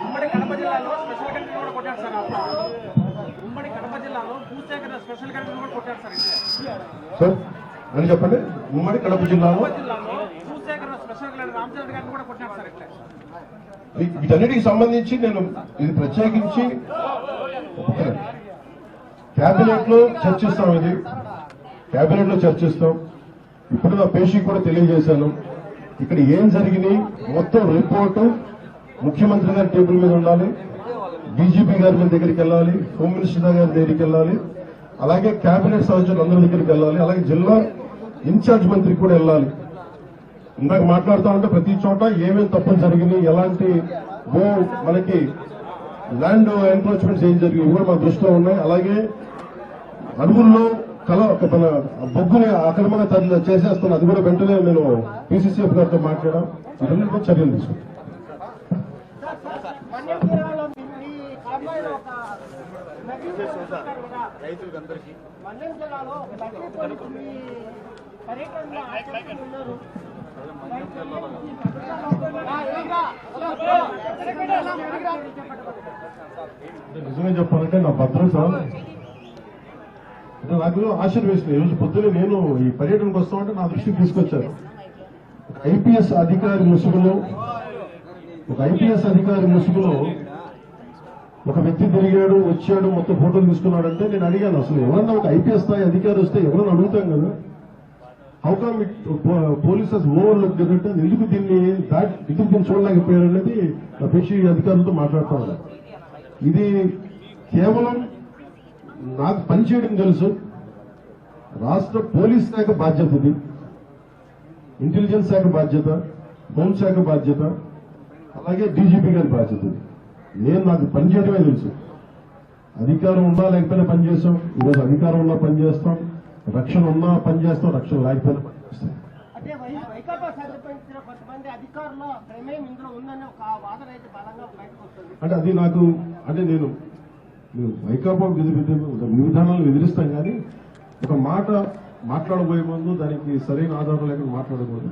ఉమ్మడి కడప జిల్లాలో special country కూడా కొట్టారు సార్. ఉమ్మడి కడప జిల్లాలో భూసేకరణ స్పెషల్ కంట్రీ కూడా కొట్టారు సార్ అని చెప్పండి. ఉమ్మడి కడప జిల్లాలో భూసేకరణ స్పెషల్ కంట్రీ రామచంద్ర గారిని కూడా కొట్టారు సార్. ఇట్లా వీటన్నిటికి సంబంధించి నేను ఇది ప్రత్యేకించి కేబినెట్ లో చర్చిస్తాం. ఇది కేబినెట్ లో చర్చిస్తాం. ఇప్పుడు నా పేషీకి కూడా తెలియజేశాను. ఇక్కడ ఏం జరిగినాయి మొత్తం రిపోర్టు ముఖ్యమంత్రి గారి టేబుల్ మీద ఉండాలి, డీజీపీ గారి దగ్గరికి వెళ్ళాలి, హోమ్ మినిస్టర్ గారి దగ్గరికి వెళ్ళాలి, అలాగే కేబినెట్ సభ్యులు అందరి దగ్గరికి వెళ్ళాలి, అలాగే జిల్లా ఇన్ఛార్జ్ మంత్రికి కూడా వెళ్ళాలి. ఇందాక మాట్లాడుతూ ఉంటే ప్రతి చోట ఏమేమి తప్పులు జరిగినాయి, ఎలాంటి మనకి ల్యాండ్ ఎన్క్రోచ్మెంట్స్ ఏం జరిగినాయి కూడా మన దృష్టిలో ఉన్నాయి. అలాగే అడవుల్లో మన బొగ్గుని అక్రమంగా చేసేస్తున్నా, అది కూడా వెంటనే నేను పీసీసీఎఫ్ గారితో మాట్లాడాం. ఇవన్నీ చర్యలు తీసుకుంటాం. నిజమే చెప్పాలంటే నా భద్రత నాకు ఆశీర్వేసింది. ఈరోజు పొద్దున నేను ఈ పర్యటనకు వస్తామంటే నా దృష్టికి తీసుకొచ్చారు. ఒక ఐపీఎస్ అధికారి ముసుగులో ఒక వ్యక్తి తిరిగాడు, వచ్చాడు, మొత్తం ఫోటోలు తీసుకున్నాడంటే నేను అడిగాను, అసలు ఎవరన్నా ఒక ఐపీఎస్ స్థాయి అధికారి వస్తే ఎవరన్నా అడుగుతాం కదా, how come polices over look అంటే ఎందుకు దీన్ని చూడలేకపోయారు అనేది నా పేషీ అధికారులతో మాట్లాడుతూ ఉన్నా. ఇది కేవలం నాకు పనిచేయడం తెలుసు, రాష్ట్ర పోలీస్ శాఖ బాధ్యత, ఇది ఇంటెలిజెన్స్ శాఖ బాధ్యత, హోంశాఖ బాధ్యత, అలాగే డీజీపీ గారి బాధ్యత. నాకు పనిచేయడమే తెలుసు. అధికారం ఉన్నా లేకపోయినా పనిచేస్తాం. ఈరోజు అధికారం ఉన్నా పనిచేస్తాం, రక్షణ ఉన్నా పనిచేస్తాం, రక్షణ లేకపోయినా పనిచేస్తాం. అంటే అది నాకు అంటే నేను వైకాపా విధానాలను ఎదిరిస్తాం, కానీ ఒక మాట మాట్లాడబోయే ముందు దానికి సరైన ఆధారం లేకుండా మాట్లాడకూడదు.